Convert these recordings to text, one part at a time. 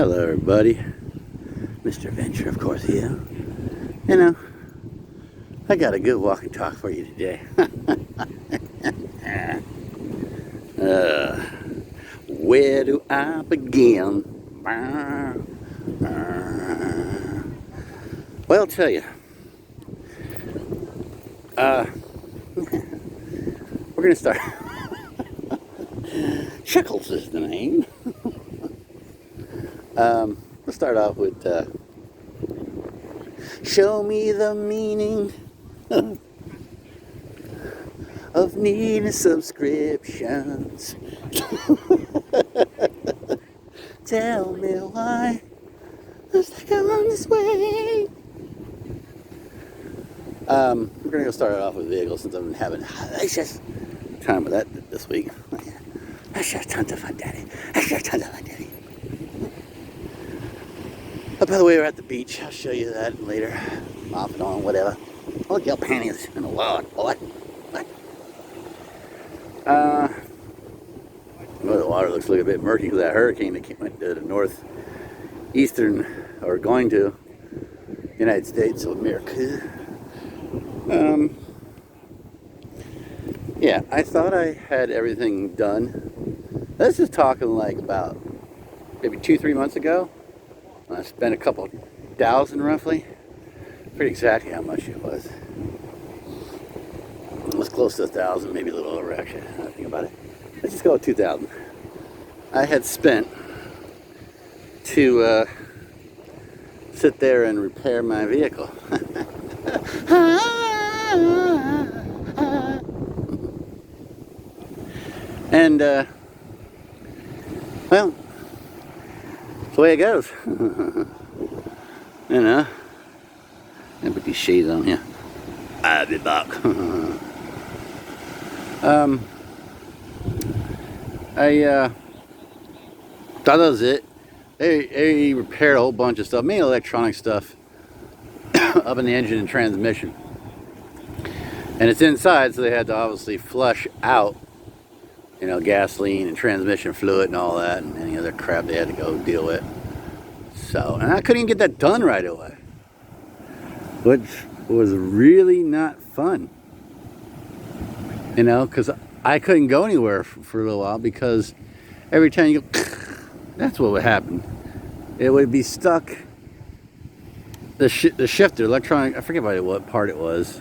Hello everybody, Mr. Venture of course here. You know, I got a good walk and talk for you today. uh, where do I begin? Well, I'll tell you. We're gonna start. Chuckles is the name. Let's start off with show me the meaning of needing subscriptions. Tell me why it's like I'm on this way. We're gonna go start it off with vehicles since I've been having just time with that this week. That's just tons of fun, Daddy. That's just tons of fun, Daddy. Oh, by the way, we're at the beach. I'll show you that later. Off and on, whatever. Oh, look, your panties in the water, boy. What? Well, the water looks a bit murky because that hurricane that went to the northeastern, or going to, United States of America. Yeah, I thought I had everything done. This is talking like about maybe 2-3 months ago. I spent a couple thousand roughly. Pretty exactly how much it was. It was close to 1,000, maybe a little over actually. I think about it. Let's just go with 2,000. I had spent to sit there and repair my vehicle. And well, it's the way it goes. You know, and put these shades on here. I'll be back. I thought that was it. They repaired a whole bunch of stuff, mainly electronic stuff, up in the engine and transmission. And it's inside, so they had to obviously flush out, you know, gasoline and transmission fluid and all that, and any other crap they had to go deal with. So, and I couldn't even get that done right away, which was really not fun. You know, because I couldn't go anywhere for a little while because every time you go, that's what would happen. It would be stuck. The shifter, electronic, I forget what part it was.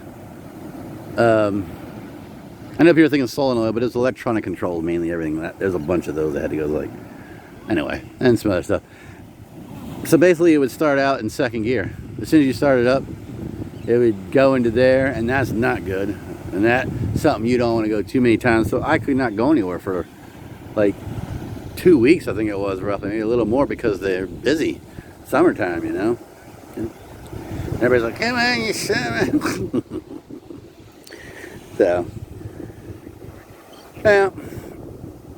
I know people are thinking solenoid, but it's electronic controlled mainly, everything. There's a bunch of those that had to go like, anyway, and some other stuff. So basically it would start out in second gear. As soon as you start it up, it would go into there, and that's not good. And that's something you don't want to go too many times. So I could not go anywhere for like 2 weeks, I think it was roughly, maybe a little more because they're busy. Summertime, you know. And everybody's like, come on, you son. So, yeah.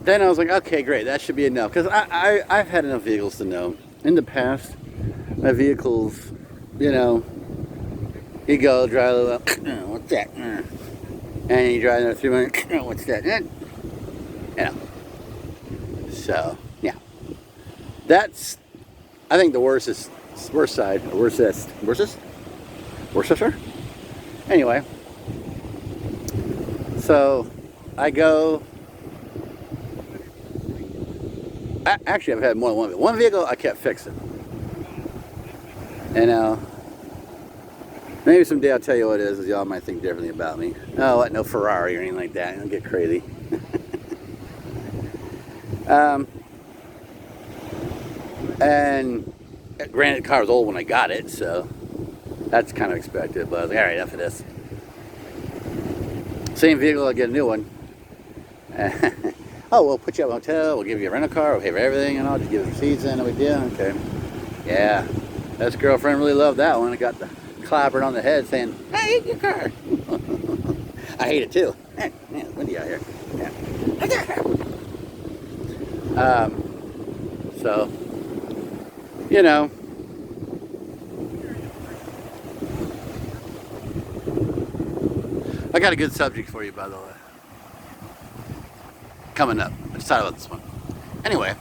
Then I was like, okay, great, that should be enough. Because I've had enough vehicles to know. In the past, my vehicles, you know, you go drive a little, what's that? And you drive another 3 minutes, what's that? You know. So, yeah. That's, I think, the worst side. Worcester? Anyway. So, I go. Actually, I've had more than one vehicle. One vehicle I kept fixing. And now, maybe someday I'll tell you what it is, because y'all might think differently about me. Oh, what? No Ferrari or anything like that. Don't get crazy. And granted, the car was old when I got it, so that's kind of expected. But I was like, all right, enough of this. Same vehicle, I'll get a new one. Oh, we'll put you up in a hotel, we'll give you a rental car, we'll pay for everything, and I'll just give you the seats in, no big deal. Okay. Yeah. This girlfriend really loved that one. I got the clapper on the head saying, I hate your car. I hate it too. Man, it's windy out here. Yeah. So, you know. I got a good subject for you, by the way. Coming up. Let's talk about this one. Anyway,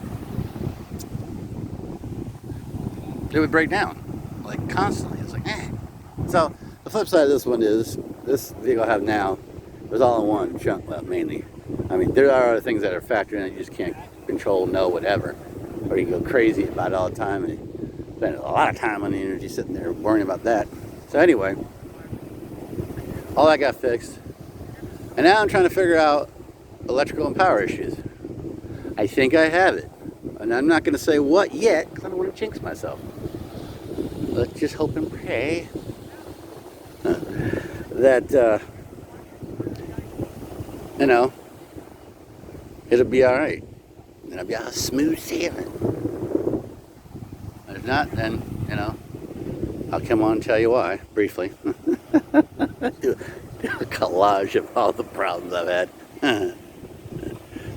it would break down, like constantly. It's like, eh. So the flip side of this one is, this vehicle I have now was all in one chunk, well, mainly. I mean, there are other things that are factored in that you just can't control, know, whatever. Or you go crazy about it all the time and spend a lot of time on the energy sitting there worrying about that. So anyway, all that got fixed. And now I'm trying to figure out electrical and power issues. I think I have it. And I'm not going to say what yet, because I don't want to jinx myself. Let's just hope and pray that, you know, it'll be all right. It'll be all smooth sailing. If not, then, you know, I'll come on and tell you why, briefly. do a collage of all the problems I've had.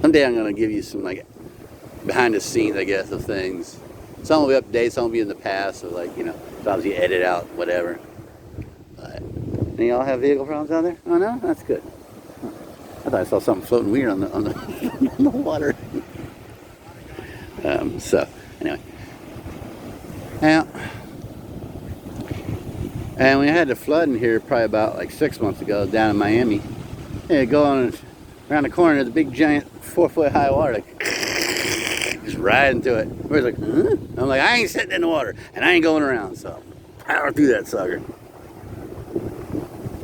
Someday I'm going to give you some, like, behind the scenes, I guess, of things. Some will be updates, some will be in the past, so, like, you know, obviously edit out, whatever. But, any of y'all have vehicle problems out there? Oh, no? That's good. I thought I saw something floating weird on the on the water. So anyway, now, and we had the flood in here probably about like 6 months ago down in Miami. Yeah, go on around the corner, there's a big giant 4-foot high water, like just right into it. We're like, huh? I'm like, I ain't sitting in the water and I ain't going around, so power through that sucker.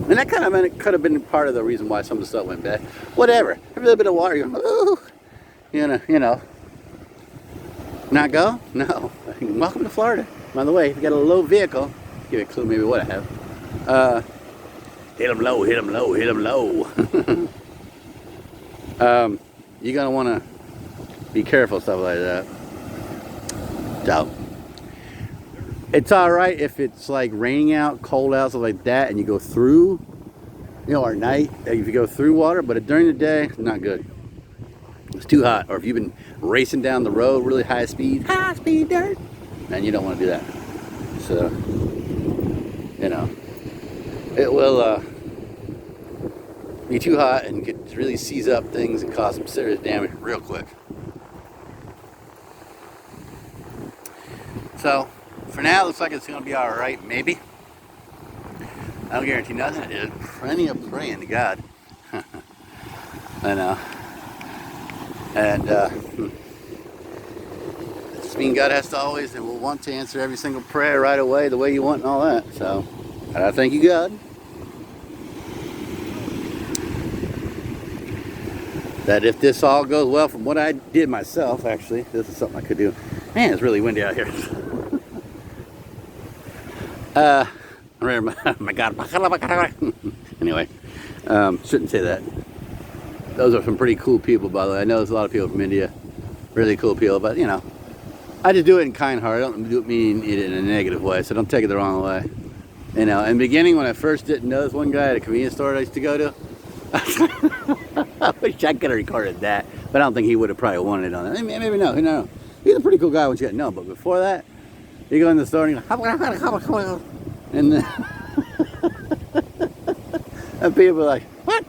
And that kind of, it could have been part of the reason why some of the stuff went bad. Whatever. Every little bit of water, you go, ooh. You know. Not go? No. Welcome to Florida. By the way, if you got a low vehicle, give you a clue maybe what I have. Hit them low, hit them low, hit them low. You're going to want to be careful, stuff like that. So, it's alright if it's like raining out, cold out, stuff like that, and you go through, you know, or at night, if you go through water, but during the day, it's not good. It's too hot. Or if you've been racing down the road really high speed dirt, then you don't want to do that. So, you know, it will be too hot and could really seize up things and cause some serious damage real quick. So, for now, it looks like it's going to be all right, maybe. I don't guarantee nothing. I did plenty of praying to God. I know. And it just means God has to always and will want to answer every single prayer right away the way you want and all that. So, I thank you, God, that if this all goes well from what I did myself, actually, this is something I could do. Man, it's really windy out here. My God. Anyway, shouldn't say that. Those are some pretty cool people, by the way. I know there's a lot of people from India, really cool people, but you know, I just do it in kind heart. I don't do it mean it in a negative way, so don't take it the wrong way. You know, in the beginning, when I first didn't know this one guy at a convenience store I used to go to, I wish I could have recorded that, but I don't think he would have probably wanted it on it. Maybe no, who knows? He's a pretty cool guy once you get to know him, but before that, you go in the store and you go, and then and people are like, what?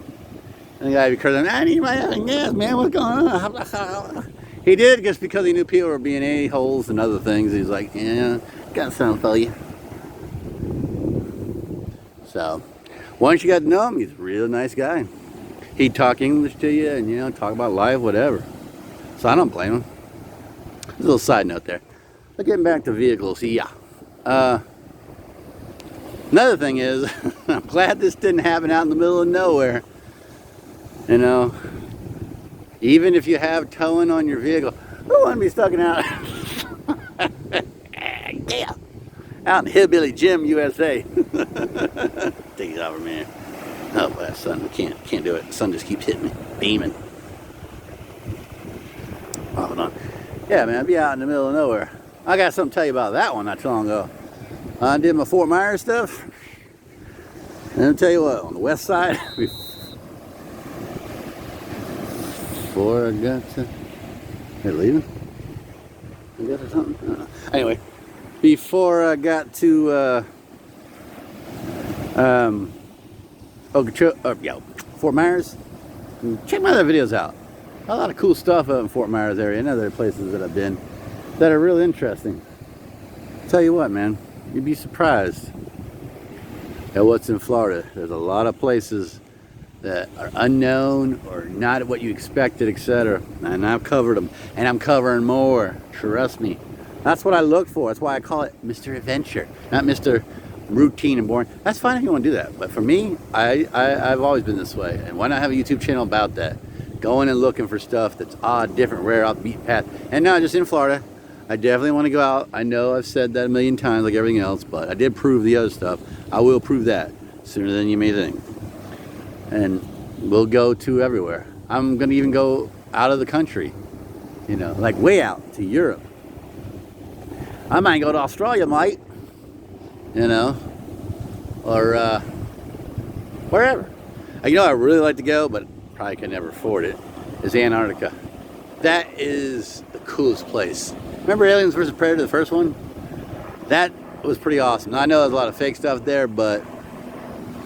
And the guy would be cursing, I need my gas, man, what's going on? He did just because he knew people were being a-holes and other things. He's like, yeah, got something for you. So, once you got to know him, he's a real nice guy. He'd talk English to you and, you know, talk about life, whatever. So I don't blame him. There's a little side note there. But getting back to vehicles, yeah. Another thing is, I'm glad this didn't happen out in the middle of nowhere. You know, even if you have towing on your vehicle, who want to be stuck out? Yeah, out in Hillbilly Jim, USA. Take it over, man. Oh, boy, that sun, can't do it. The sun just keeps hitting me, beaming. Oh, hold on. Yeah, man, I'd be out in the middle of nowhere. I got something to tell you about that one not too long ago. I did my Fort Myers stuff. And I'll tell you what, on the west side, before I got to... They're leaving? I guess or something? I don't know. Anyway, before I got to Fort Myers, check my other videos out. A lot of cool stuff out in Fort Myers area and other places that I've been that are really interesting. Tell you what, man, you'd be surprised at what's in Florida. There's a lot of places that are unknown or not what you expected, etc. And I've covered them, and I'm covering more. Trust me. That's what I look for. That's why I call it Mr. Adventure, not Mr. Routine and boring. That's fine if you want to do that, but for me, I've always been this way. And why not have a YouTube channel about that? Going and looking for stuff that's odd, different, rare, off the beaten path, and not just in Florida. I definitely want to go out. I know I've said that a million times, like everything else, but I did prove the other stuff. I will prove that sooner than you may think. And we'll go to everywhere. I'm gonna even go out of the country, you know, like way out to Europe. I might go to Australia, mate, you know, or wherever. You know, I really like to go, but probably can never afford it, is Antarctica. That is the coolest place. Remember Aliens vs. Predator, the first one? That was pretty awesome. Now, I know there's a lot of fake stuff there, but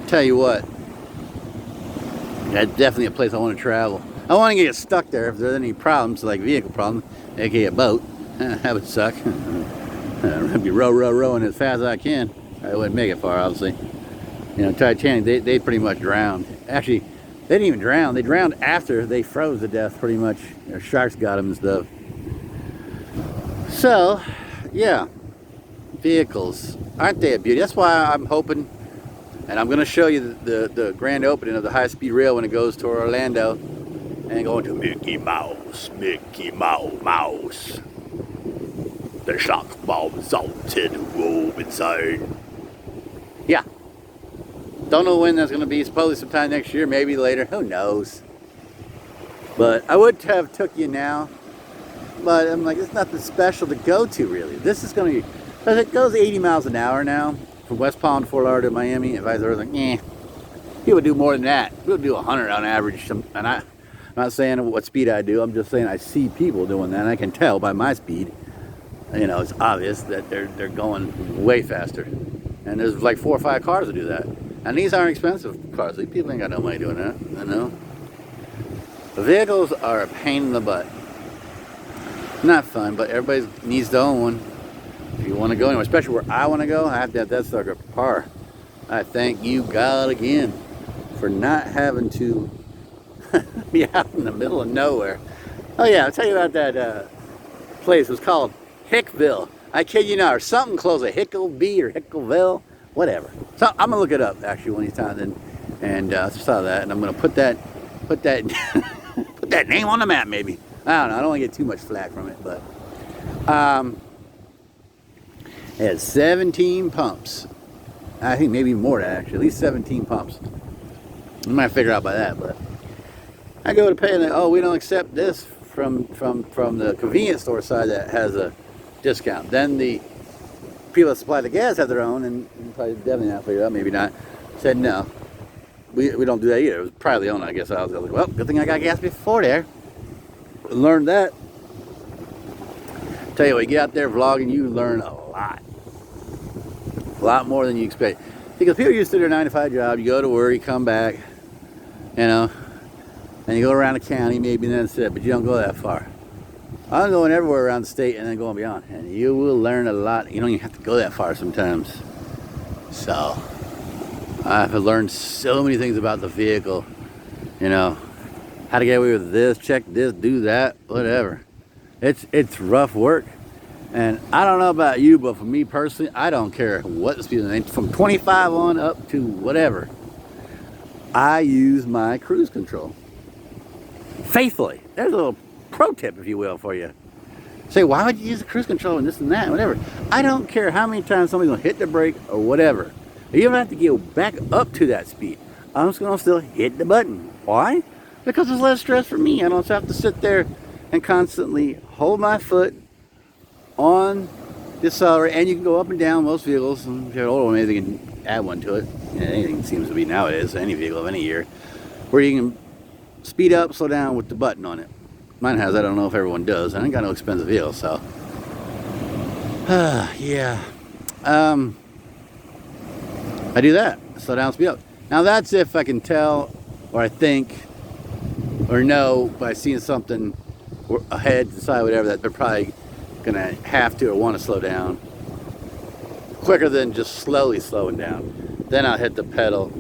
tell you what, that's definitely a place I want to travel. I want to get stuck there if there's any problems, like vehicle problems, aka a boat. That would suck. I'd be rowing as fast as I can. I wouldn't make it far, obviously. You know, Titanic, they pretty much drowned. Actually, they didn't even drown. They drowned after they froze to death, pretty much. Their sharks got them and stuff. So, yeah, vehicles, aren't they a beauty? That's why I'm hoping, and I'm going to show you the grand opening of the high-speed rail when it goes to Orlando, and going to Mickey Mouse, the shock bombs out in the room inside. Yeah. Don't know when that's going to be. Supposedly sometime next year, maybe later. Who knows? But I would have took you now. But I'm like, it's nothing special to go to, really. This is going to be... But it goes 80 miles an hour now. From West Palm to Fort Lauderdale to Miami. And vice versa. Like, people do more than that. People do 100 on average. And I'm not saying what speed I do. I'm just saying I see people doing that. And I can tell by my speed. You know, it's obvious that they're going way faster. And there's like 4 or 5 cars that do that. And these aren't expensive cars. People ain't got no money doing that, you know. The vehicles are a pain in the butt. Not fun, but everybody needs to own one. If you want to go anywhere, especially where I want to go, I have to have that sucker par. I thank you, God, again, for not having to be out in the middle of nowhere. Oh yeah, I'll tell you about that place. It was called Hickville. I kid you not, or something close to Hickleby or Hickleville. Whatever. So I'm gonna look it up actually one of these times, and saw that, and I'm gonna put that put that name on the map maybe. I don't know. I don't want to get too much flack from it, but it has 17 pumps. I think maybe more than that, actually, at least 17 pumps. You might figure out by that, but I go to pay and oh, we don't accept this from the convenience store side that has a discount. Then the people that supply the gas have their own, and probably definitely not figured out, maybe not, said no, we don't do that either. It was privately owned, I guess. I was like, well, good thing I got gas before there. Learned that. Tell you what, you get out there vlogging, you learn a lot more than you expect. Because people used to their 9-to-5 job, you go to work, you come back, you know, and you go around the county maybe, and that's it, but you don't go that far. I'm going everywhere around the state and then going beyond, and you will learn a lot. You don't even have to go that far sometimes. So I've learned so many things about the vehicle, you know, how to get away with this, check this, do that, whatever. It's rough work, and I don't know about you, but for me personally, I don't care what the speed is, from 25 on up to whatever. I use my cruise control faithfully. There's a little pro tip, if you will, for you. Say, why would you use the cruise control and this and that, whatever? I don't care how many times somebody's gonna hit the brake or whatever. You don't have to go back up to that speed. I'm just gonna still hit the button. Why? Because it's less stress for me. I don't have to sit there and constantly hold my foot on the accelerator, and you can go up and down most vehicles. And if you're an older one, maybe they can add one to it. And anything seems to be nowadays, any vehicle of any year, where you can speed up, slow down with the button on it. Mine has. I don't know if everyone does. I ain't got no expensive vehicle, so yeah. I do that. Slow down, speed up. Now that's if I can tell, or I think, or know by seeing something ahead, to the side, whatever, that they're probably gonna have to or want to slow down. quicker than just slowly slowing down. Then I'll hit the pedal,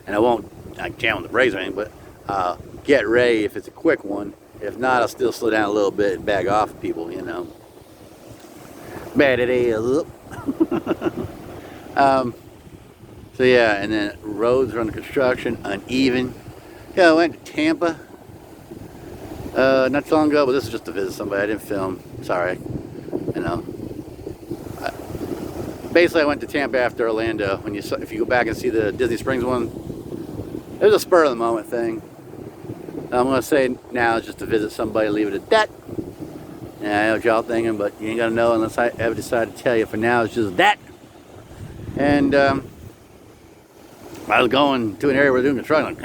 and I won't like jam on the brakes or anything, but I'll get ready if it's a quick one. If not, I'll still slow down a little bit and back off people, you know. Bad it is. So yeah, and then roads are under construction, uneven. Yeah, I went to Tampa not so long ago, but this is just to visit somebody. I didn't film. Sorry, you know. Basically, I went to Tampa after Orlando. If you go back and see the Disney Springs one, it was a spur of the moment thing. I'm gonna say now it's just to visit somebody, leave it at that. Yeah, I know what y'all thinking, but you ain't gonna know unless I ever decide to tell you. For now, it's just that. And I was going to an area where they're doing construction,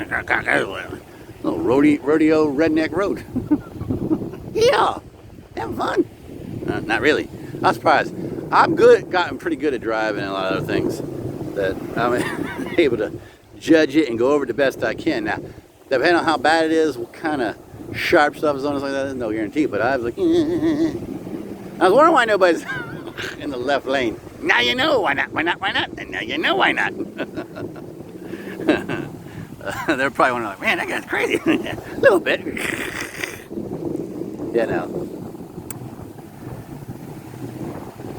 little rodeo redneck road. Yeah, having fun. Not really. I'm surprised. I'm gotten pretty good at driving and a lot of other things that I'm able to judge it and go over it the best I can. Now, depending on how bad it is, what kind of sharp stuff is on it, like that, there's no guarantee. But I was like, I was wondering why nobody's in the left lane. Now you know why not, why not, why not? And now you know why not. They're probably wondering, like, man, that guy's crazy. A little bit. Yeah, no.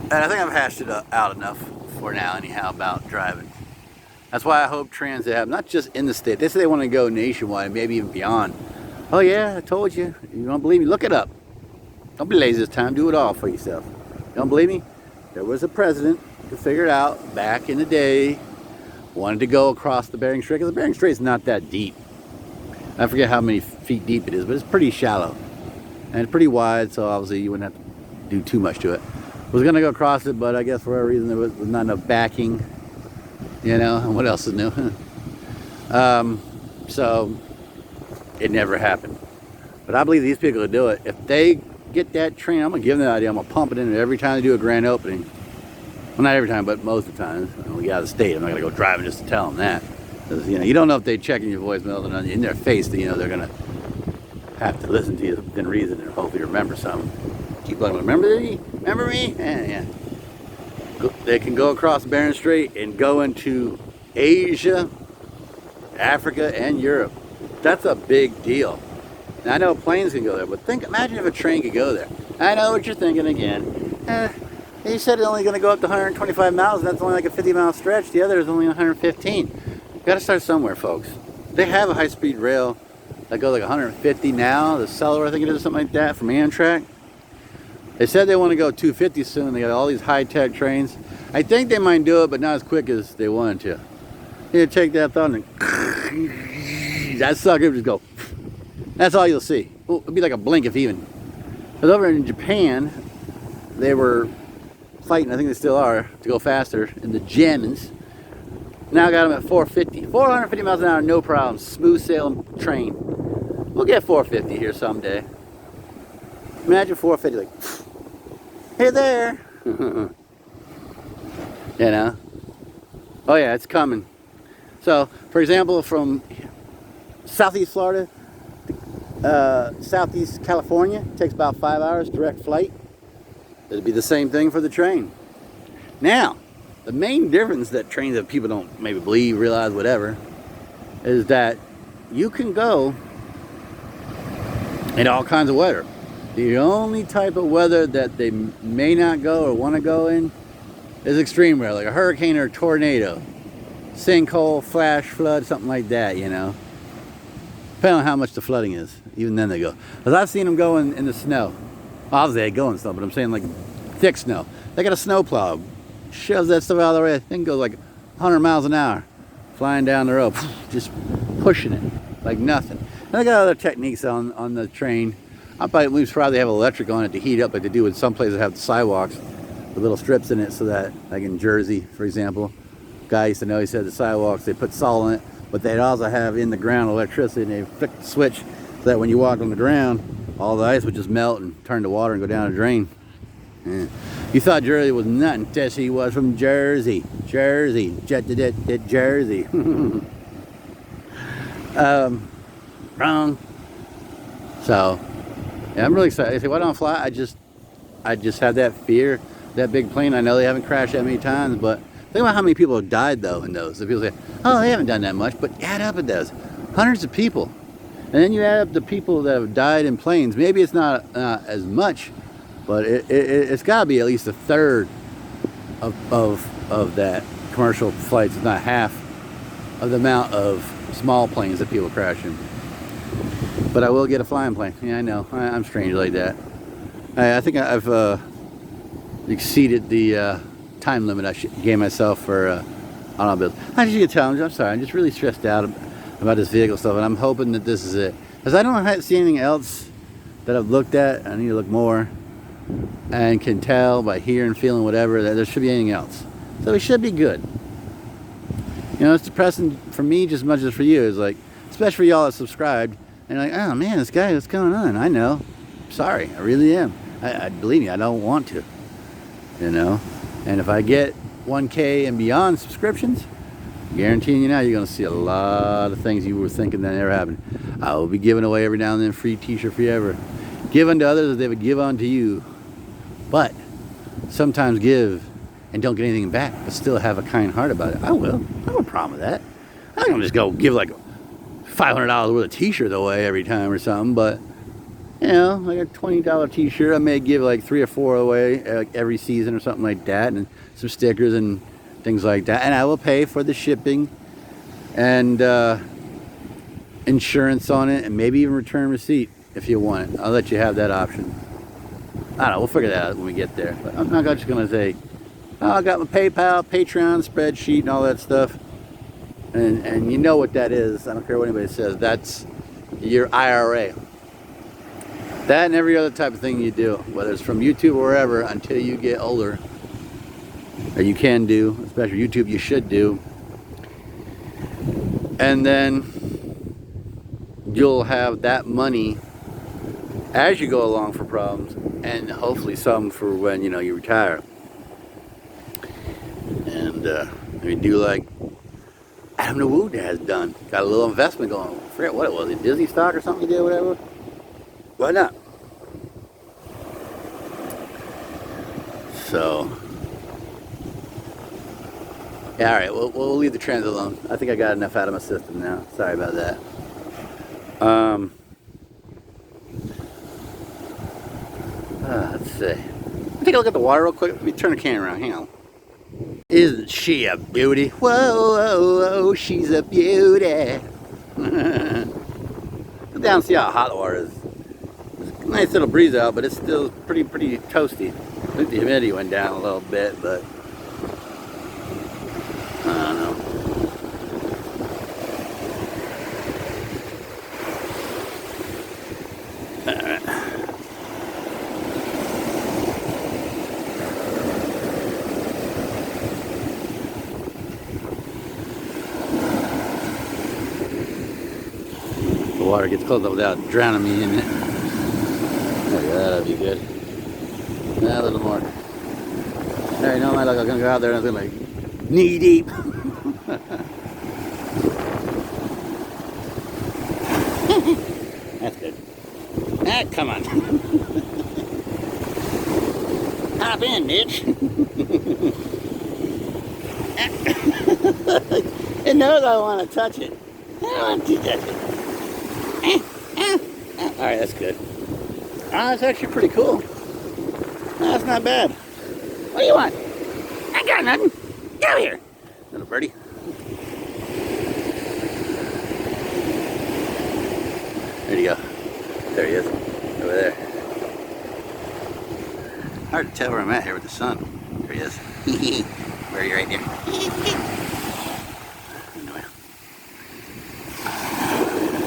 And I think I've hashed it out enough for now, anyhow, about driving. That's why I hope transit happens, not just in the state. They say they want to go nationwide, maybe even beyond. Oh yeah, I told you. You don't believe me? Look it up. Don't be lazy this time. Do it all for yourself. Don't believe me? There was a president who figured out back in the day, wanted to go across the Bering Strait, because the Bering Strait's not that deep. I forget how many feet deep it is, but it's pretty shallow. And it's pretty wide, so obviously you wouldn't have to do too much to it. Was going to go across it, but I guess for whatever reason there was not enough backing. You know, and what else is new? So it never happened. But I believe these people will do it. If they get that train, I'm going to give them the idea. I'm going to pump it in every time they do a grand opening. Well, not every time, but most of the time. We got out of state. I'm not going to go driving just to tell them that. Because, you know, you don't know if they're checking your voicemail and in their face, you know, they're going to have to listen to you within reason and hopefully remember something. Keep letting them remember me? Remember me? Yeah. They can go across Bering Strait and go into Asia, Africa, and Europe. That's a big deal. Now, I know planes can go there, but imagine if a train could go there. I know what you're thinking again. He said it's only going to go up to 125 miles, and that's only like a 50-mile stretch. The other is only 115. You got to start somewhere, folks. They have a high-speed rail that goes like 150 now. The Celery, I think it is, something like that, from Amtrak. They said they want to go 250 soon. They got all these high-tech trains. I think they might do it, but not as quick as they wanted to. You take that thought and that sucker would just go. That's all you'll see. It'll be like a blink if even. Because over in Japan, they were fighting, I think they still are, to go faster in the Germans. Now got them at 450. 450 miles an hour, no problem. Smooth sailing train. We'll get 450 here someday. Imagine 450, like, hey there. You know? Oh yeah, it's coming. So, for example, from Southeast Florida to Southeast California, it takes about 5 hours, direct flight. It'd be the same thing for the train. Now, the main difference that trains that people don't maybe believe, realize, whatever, is that you can go in all kinds of weather. The only type of weather that they may not go or want to go in is extreme weather, like a hurricane or a tornado, sinkhole, flash flood, something like that, you know. Depending on how much the flooding is, even then they go. Because I've seen them go in the snow. Obviously they go in snow, but I'm saying like thick snow. They got a snow plow, shoves that stuff out of the way, thing goes like 100 miles an hour, flying down the road, just pushing it like nothing. And they got other techniques on the train. I believe probably have electric on it to heat up, like they do in some places that have the sidewalks with little strips in it, so that, like in Jersey, for example, guy used to know, he said the sidewalks, they put salt in it, but they'd also have in the ground electricity, and they flick the switch so that when you walk on the ground, all the ice would just melt and turn to water and go down a drain. Yeah. You thought Jersey was nothing. Tessie was from Jersey. Jersey. Jersey. Wrong. So, yeah, I'm really excited. They say, why don't I fly? I just have that fear that big plane. I know they haven't crashed that many times, but think about how many people have died though in those. So people say, oh, they haven't done that much, but add up it does. Hundreds of people. And then you add up the people that have died in planes. Maybe it's not as much, but it's got to be at least a third of that commercial flights, if not half of the amount of small planes that people crash in. But I will get a flying plane. Yeah, I know. I'm strange like that. I think I've exceeded the time limit I gave myself for automobiles. As you can tell, I'm sorry. I'm just really stressed out about this vehicle stuff, and I'm hoping that this is it. Because I don't see anything else that I've looked at. I need to look more and can tell by hearing, feeling, whatever, that there should be anything else. So it should be good. You know, it's depressing for me just as much as for you. It's like, especially for y'all that subscribed, and you're like, oh man, this guy, what's going on? I know. Sorry, I really am. I believe me, I don't want to. You know? And if I get 1K and beyond subscriptions, guaranteeing you now, you're going to see a lot of things you were thinking that never happened. I will be giving away every now and then free t-shirt free ever. Give unto others as they would give unto you. But sometimes give and don't get anything back, but still have a kind heart about it. I will. I have no problem with that. I'm not going to just go give like $500 worth of t-shirts away every time or something, but you know, like a $20 t-shirt, I may give like 3 or 4 away every season or something like that, and some stickers and things like that. And I will pay for the shipping and insurance on it, and maybe even return receipt if you want it. I'll let you have that option. I don't know, we'll figure that out when we get there. But I'm not just going to say, oh, I got my PayPal, Patreon, spreadsheet, and all that stuff. And you know what that is. I don't care what anybody says. That's your IRA. That and every other type of thing you do, whether it's from YouTube or wherever, until you get older, or you can do, especially YouTube, you should do. And then you'll have that money as you go along for problems, and hopefully some for when, you know, you retire. And I mean, do like Adam Nawood has done. Got a little investment going. I forget what it was. Disney stock or something he did, whatever. Why not? So, yeah, all right. We'll leave the trends alone. I think I got enough out of my system now. Sorry about that. Let's see. Take a look at the water real quick. Let me turn the camera around. Hang on. Isn't she a beauty? Whoa, whoa, whoa, she's a beauty. Go down and see how hot the water is. It's a nice little breeze out, but it's still pretty toasty. I think the humidity went down a little bit, but I don't know. Alright. The water gets close up without drowning me in it. There you go, that'll be good. A little more. There, you know, I'm gonna go out there and I'm gonna like knee deep. That's good. Ah, come on. Hop in, bitch. It knows I want to touch it. I don't want to touch it. Alright, that's good. That's actually pretty cool. That's not bad. What do you want? I got nothing. Get over here, little birdie. There you go. There he is. Over there. Hard to tell where I'm at here with the sun. There he is. Where are you right there? Anyway.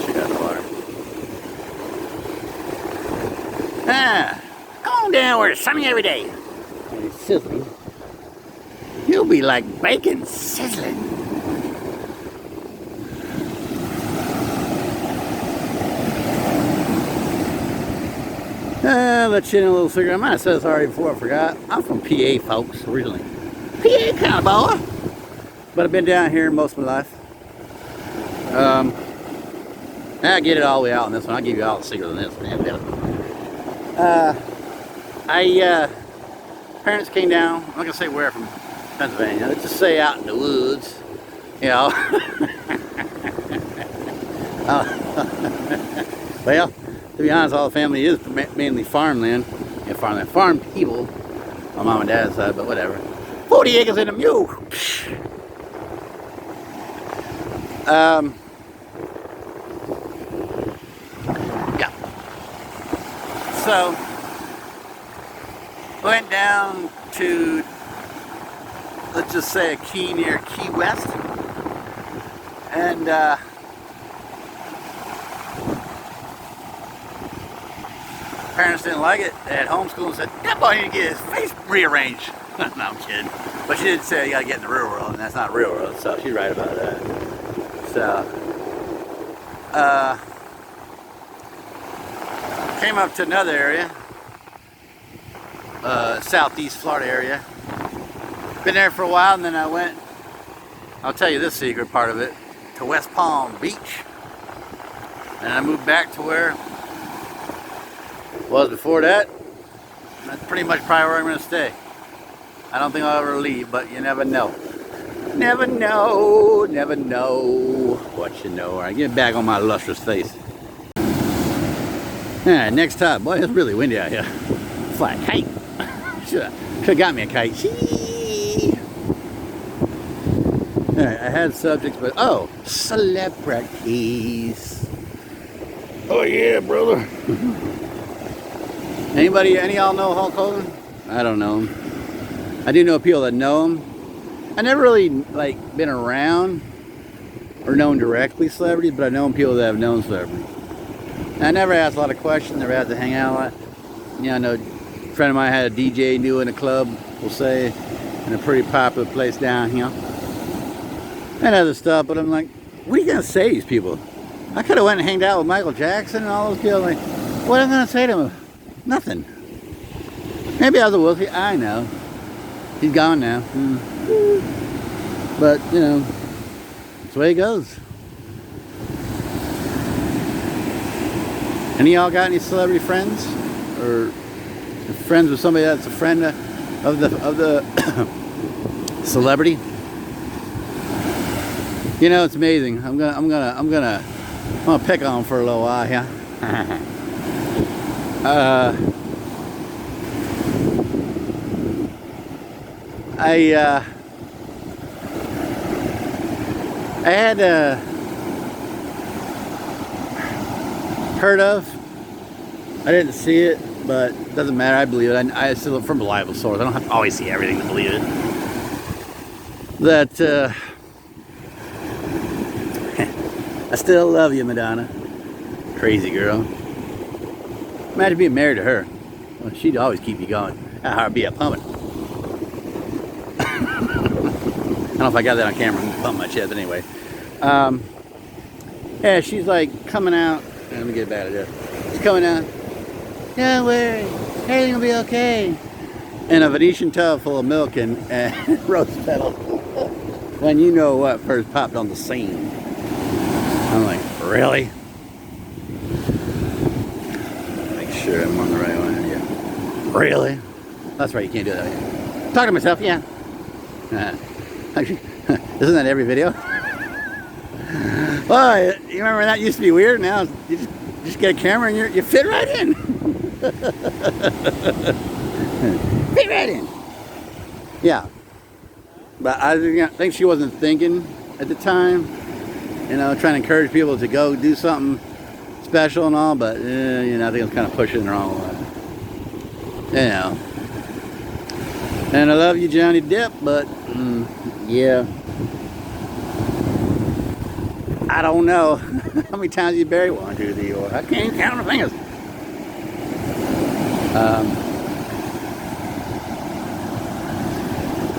Check out the water. Come on down where it's sunny every day. And it's sizzling. You'll be like bacon sizzling. Let you in a little secret. I might have said this already before, I forgot. I'm from PA, folks, originally. PA kind of boy. But I've been down here most of my life. I get it all the way out on this one. I'll give you all the secrets on this, man. Parents came down. I'm not gonna say where from Pennsylvania. Let's just say out in the woods. You know. Well, to be honest, all the family is mainly farmland. Yeah, farmland. Farm people. My mom and dad's side, but whatever. 40 acres in a mule. Yeah. So, went down to, let's just say, a key near Key West. And, parents didn't like it. They had homeschool and said, that boy need to get his face rearranged. No, I'm kidding. But she did say you gotta get in the real world, and that's not real world, so she's right about that. So, came up to another area, southeast Florida area. Been there for a while, and then I went, I'll tell you this secret part of it, to West Palm Beach. And I moved back to where it was before that. That's pretty much probably where I'm gonna stay. I don't think I'll ever leave, but you never know. Never know, never know what you know. All right, get back on my lustrous face. Alright, next time. Boy, it's really windy out here. Fly a kite. Could've got me a kite. Alright, I had subjects, but oh, celebrities. Oh yeah, brother. Anybody, any of y'all know Hulk Hogan? I don't know him. I do know people that know him. I never really like been around or known directly celebrities, but I know people that have known celebrities. I never asked a lot of questions, never had to hang out a lot. You know, I know a friend of mine had a DJ doing a club, we'll say, in a pretty popular place down here. And other stuff, but I'm like, what are you gonna say to these people? I could have went and hanged out with Michael Jackson and all those people. Like, what am I gonna say to them? Nothing. Maybe I was a Wolfie, I know. He's gone now. But, you know, that's the way it goes. Any of y'all got any celebrity friends? Or friends with somebody that's a friend of the celebrity? You know, it's amazing. I'm gonna pick on them for a little while here. I had heard of. I didn't see it, but it doesn't matter. I believe it. I still from a reliable source. I don't have to always see everything to believe it. That I still love you, Madonna. Crazy girl. Imagine being married to her. Well, she'd always keep you going. I'd be a pumping. I don't know if I got that on camera. I'm pumping my chest, but anyway. Yeah, she's like coming out. Let me get back to this. She's coming out. Don't worry, everything will be okay. In a Venetian tub full of milk and rose petals. When you know what first popped on the scene. I'm like, really? Make sure I'm on the right one. Yeah. Really? That's right, you can't do that. Talk to myself, yeah. Isn't that every video? Well, you remember when that used to be weird? Now you just get a camera and you fit right in. Fit right in. Yeah. But I think she wasn't thinking at the time. You know, trying to encourage people to go do something special and all, but you know, I think I was kind of pushing the wrong way. You know. And I love you, Johnny Depp, but yeah. I don't know how many times you buried 1, 2, 3, 4. I can't even count the fingers.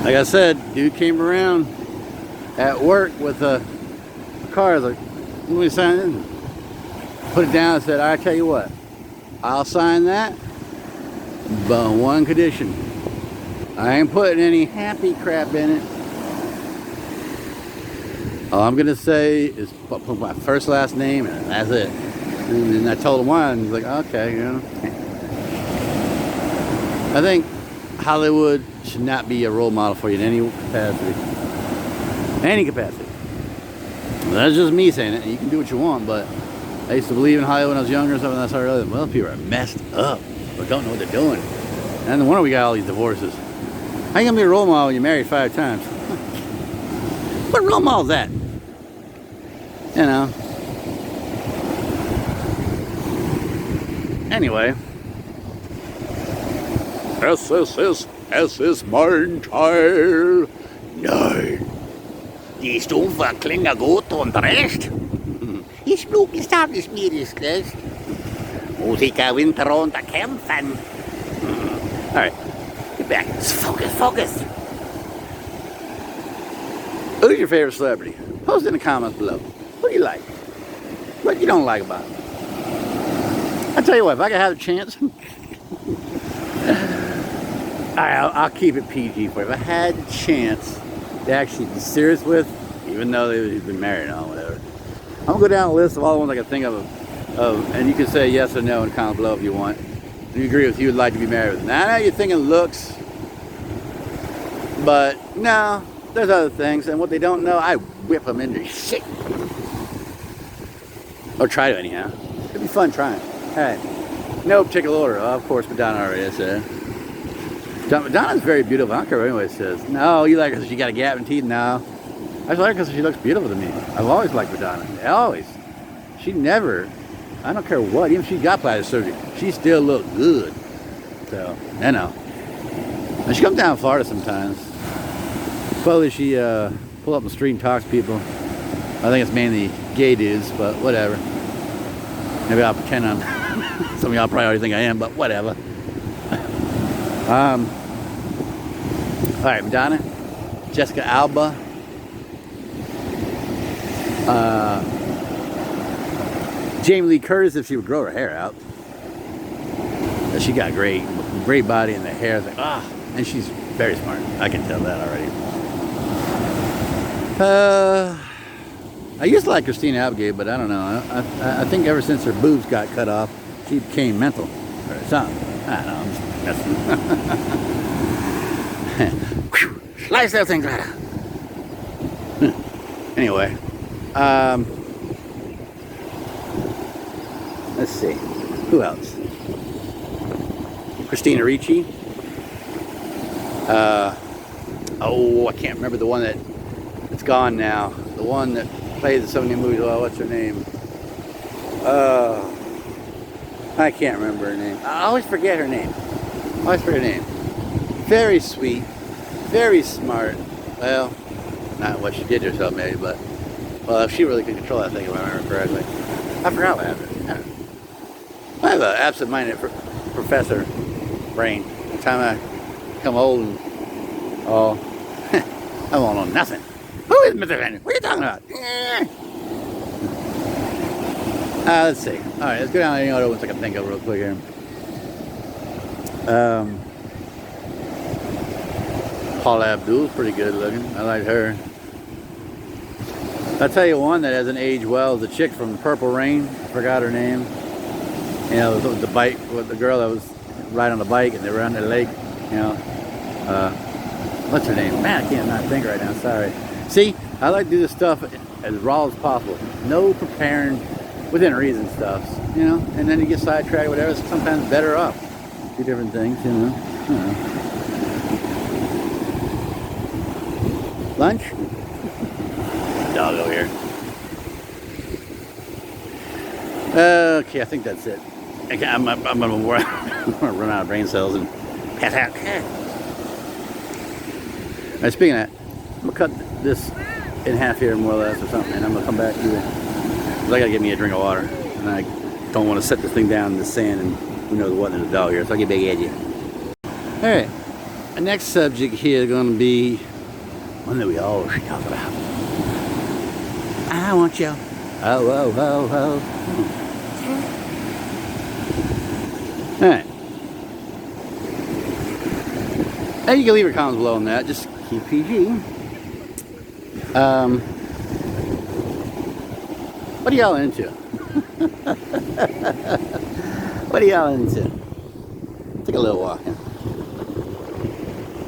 Like I said, dude came around at work with a car. I was like, let me sign in. Put it down and said, I tell you what, I'll sign that, but on one condition. I ain't putting any happy crap in it. All I'm gonna say is put my first last name and that's it. And then I told him one, he's like, okay, you know. I think Hollywood should not be a role model for you in any capacity. Any capacity. That's just me saying it. You can do what you want, but I used to believe in Hollywood when I was younger and stuff, and that's how I realized, well, people are messed up, but don't know what they're doing. And no wonder we got all these divorces. How you gonna be a role model when you're married 5 times? What role model is that? You know. Anyway. SS mein Teil. Nein. Die Stufe klingen gut und recht. Ich schlug ist mir ist recht. Musiker Winter unter Kämpfen. Alright. Get back. Focus. Who's your favorite celebrity? Post in the comments below. Who do you like? What you don't like about him? I tell you what, if I could have a chance, I'll keep it PG for you. If I had a chance to actually be serious with, even though they've been married and all, whatever, I'm gonna go down a list of all the ones I can think of, and you can say yes or no in the comments below if you want. Do you agree with who would like to be married with? Now I know you're thinking looks, but no, there's other things, and what they don't know, I whip them into shit. Or try to anyhow. It'd be fun trying. Alright. No particular order. Oh, of course, Madonna already said. Madonna's very beautiful. I don't care what anybody says. No, you like her because she got a gap in teeth? No. I just like her because she looks beautiful to me. I've always liked Madonna. Always. She never, I don't care what, even if she got plastic surgery, she still looked good. So, I know. And she comes down to Florida sometimes. Supposedly she pull up the street and talks to people. I think it's mainly gay dudes, but whatever. Maybe I'll pretend I'm some of y'all probably already think I am, but whatever. Alright, Madonna, Jessica Alba, Jamie Lee Curtis, if she would grow her hair out. She got great body, and the hair is like, and she's very smart. I can tell that already. I used to like Christina Applegate, but I don't know. I think ever since her boobs got cut off, she became mental or something. I don't know. I'm just messing. Slice that thing right out. Anyway, let's see. Who else? Christina Ricci. I can't remember the one that's gone now. The one that plays in so many movies. Oh, what's her name? I can't remember her name. I always forget her name. Very sweet, very smart. Well, not what she did to herself maybe, but well, if she really could control that thing, if I remember correctly. I forgot what happened. I have an absent-minded professor brain. By the time I become old and I won't know nothing. Who is Mr. Henry? What are you talking about? Let's see. Alright, let's go down any other ones I can think of real quick here. Paula Abdul's pretty good looking. I like her. I'll tell you one that hasn't aged well is the chick from Purple Rain. I forgot her name. You know, with the bike, with the girl that was riding on the bike and they were on the lake. You know, what's her name? Man, I can't not think right now. Sorry. See, I like to do this stuff as raw as possible. No preparing, within reason stuff. You know, and then you get sidetracked, whatever. It's sometimes better off. Do different things. You know. Lunch? Dog over here. Okay, I think that's it. I'm gonna run out of brain cells and pass out. Alright, speaking of that, I'm gonna cut this in half here more or less or something, and I'm gonna come back to it. Cause I gotta get me a drink of water, and I don't want to set this thing down in the sand and who knows what in the dog here, so I'll get back at you. Alright, the next subject here is gonna be one that we all should talk about. I want you. Oh. Alright. And you can leave your comments below on that. Just keep PG. What are y'all into? What are y'all into? Take a little walk. Huh?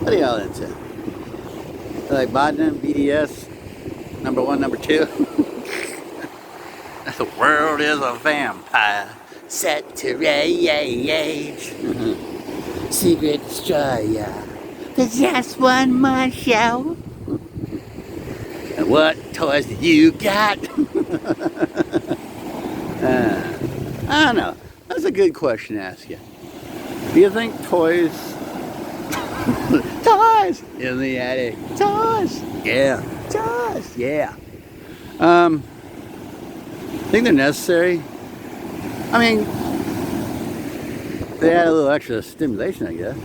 What are y'all into? Like Bodden, BDS, number 1, number 2? The world is a vampire set to rage. Secret destroyer. There's just one more show. And what toys do you got? I don't know. That's a good question to ask you. Do you think toys... toys in the attic. Toys. Yeah. Toys. Yeah. Think they're necessary? I mean, they add a little extra stimulation, I guess.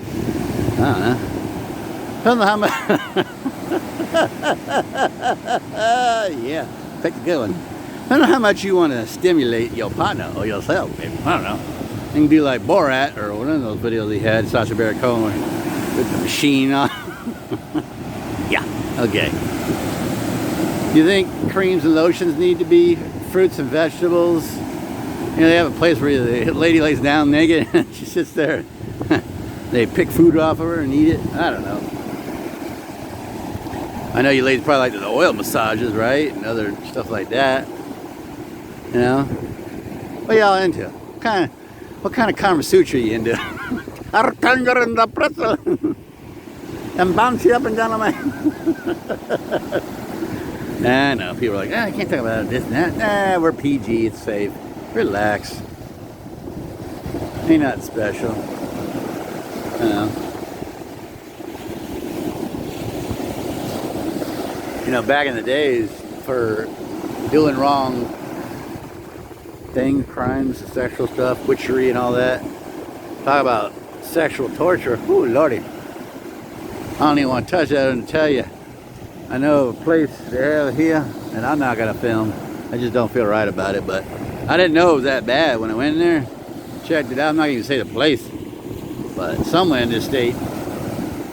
I don't know. Depends on how much. Yeah, pick a good one. Depends on how much you want to stimulate your partner or yourself, maybe. I don't know. You can do like Borat or one of those videos he had, Sacha Baron Cohen, with the machine on. Yeah, okay. Do you think creams and lotions need to be fruits and vegetables? You know, they have a place where the lady lays down naked and she sits there. They pick food off of her and eat it. I don't know. I know you ladies probably like the oil massages, right? And other stuff like that. You know? What y'all into? What kind of Kama Sutra you into? And bounce you up and down on my... Nah, no. People are like, I can't talk about this and that. Nah, we're PG. It's safe. Relax. Ain't nothing special. You know. You know, back in the days, for doing wrong things, crimes, sexual stuff, witchery and all that. Talk about sexual torture. Ooh, lordy. I don't even want to touch that and tell you. I know a place they have here, and I'm not going to film. I just don't feel right about it, but I didn't know it was that bad when I went in there. Checked it out. I'm not even going to say the place, but somewhere in this state,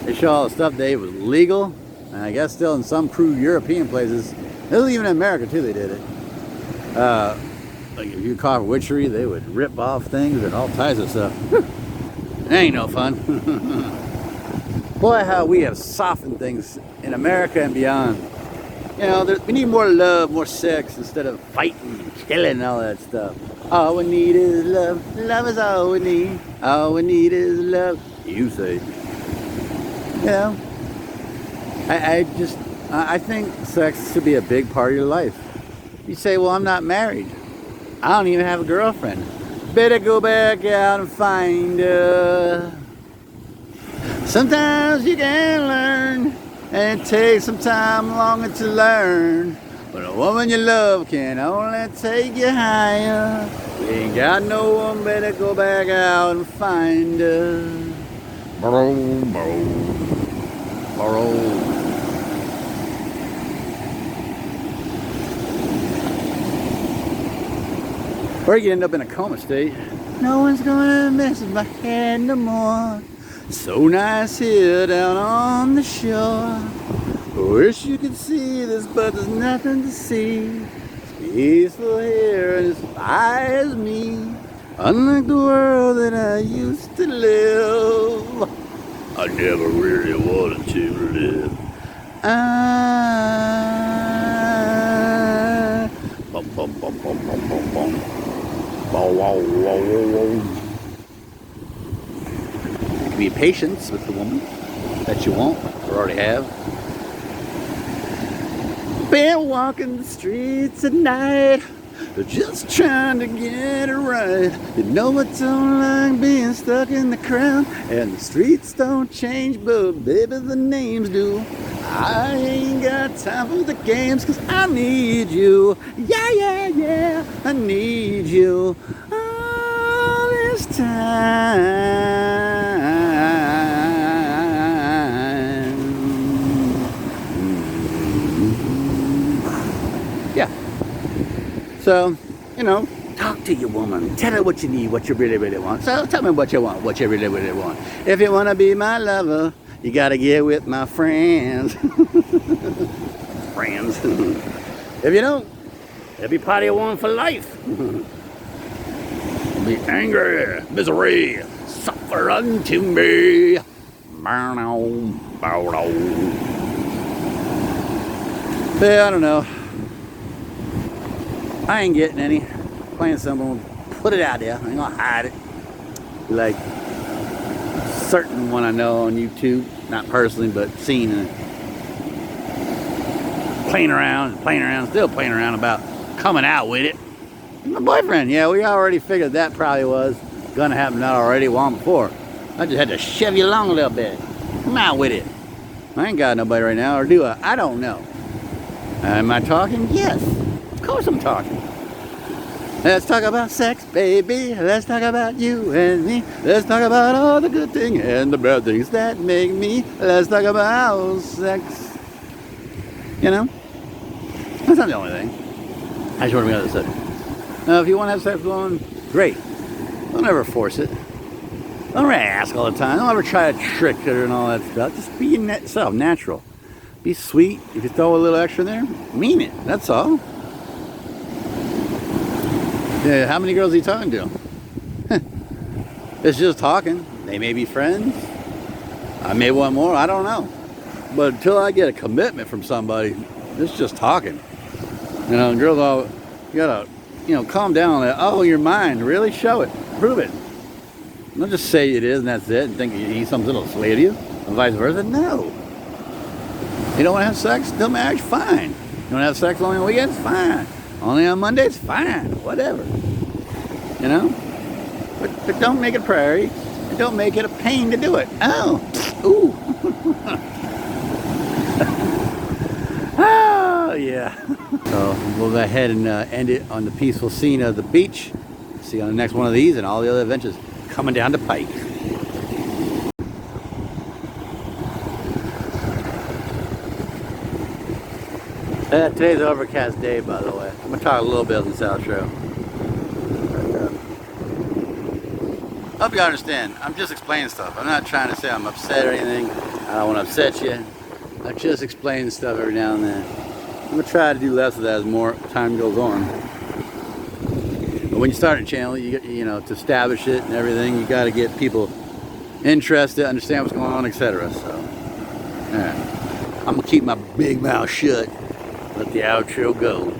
they show all the stuff they was legal, and I guess still in some crude European places. It was even in America, too, they did it. Like if you caught witchery, they would rip off things and all types of stuff. It ain't no fun. Boy, how we have softened things in America and beyond. You know, we need more love, more sex, instead of fighting, killing, and all that stuff. All we need is love. Love is all we need. All we need is love. You say. You know, I think sex should be a big part of your life. You say, well, I'm not married. I don't even have a girlfriend. Better go back out and find her. Sometimes you can learn, and it takes some time longer to learn. But a woman you love can only take you higher. You ain't got no one, better go back out and find her. Borrow, borrow, borrow. Or you end up in a coma state. No one's gonna mess with my head no more. So nice here down on the shore. Wish you could see this, but there's nothing to see. It's peaceful here and it's as me. Unlike the world that I used to live. I never really wanted to live. Bum, bum, bum, bum, bum, bum, bum. Bow, wow, wow, wow, wow. Be patient with the woman that you want or already have. Been walking the streets at night, just trying to get it right. You know I don't like being stuck in the crowd, and the streets don't change, but baby the names do. I ain't got time for the games, cause I need you. Yeah, yeah, yeah, I need you all this time. So, you know, talk to your woman. Tell her what you need, what you really, really want. So tell me what you want, what you really, really want. If you want to be my lover, you got to get with my friends. Friends. If you don't, it'll be part of your one for life. Be angry, misery, suffer unto me. Yeah, I don't know. I ain't getting any. Playing something, put it out there. I ain't gonna hide it. Like certain one I know on YouTube, not personally, but seen it. Playing around, still playing around about coming out with it. My boyfriend, yeah, we already figured that probably was gonna happen, not already long before. I just had to shove you along a little bit. Come out with it. I ain't got nobody right now, or do I? I don't know. Am I talking? Yes. Of course I'm talking. Let's talk about sex, baby. Let's talk about you and me. Let's talk about all the good things and the bad things that make me. Let's talk about sex. You know? That's not the only thing. I just want to be on the subject. Now, if you want to have sex with one, great. Don't ever force it. Don't ever ask all the time. Don't ever try to trick her and all that stuff. Just be yourself, natural. Be sweet. If you throw a little extra in there, mean it. That's all. Yeah, how many girls are you talking to? It's just talking. They may be friends. I may want more. I don't know. But until I get a commitment from somebody, it's just talking. You know, girls all, you gotta, calm down on that. Oh, you're mine. Really? Show it. Prove it. Don't just say it is and that's it and think you need something that'll slay to you and vice versa. No. You don't want to have sex? Till marriage? Fine. You want to have sex only on weekends? Fine. Only on Mondays? Fine. Whatever. You know? But don't make it a priority. And don't make it a pain to do it. Oh. Ooh. Oh, yeah. So we'll go ahead and end it on the peaceful scene of the beach. See you on the next one of these and all the other adventures coming down the pike. Today's an overcast day, by the way. I'm going to talk a little bit on this outro. I hope you understand. I'm just explaining stuff. I'm not trying to say I'm upset or anything. I don't want to upset you. I'm just explaining stuff every now and then. I'm going to try to do less of that as more time goes on. But when you start a channel, to establish it and everything, you got to get people interested, understand what's going on, etc. So, all right. I'm going to keep my big mouth shut. Let the outro go.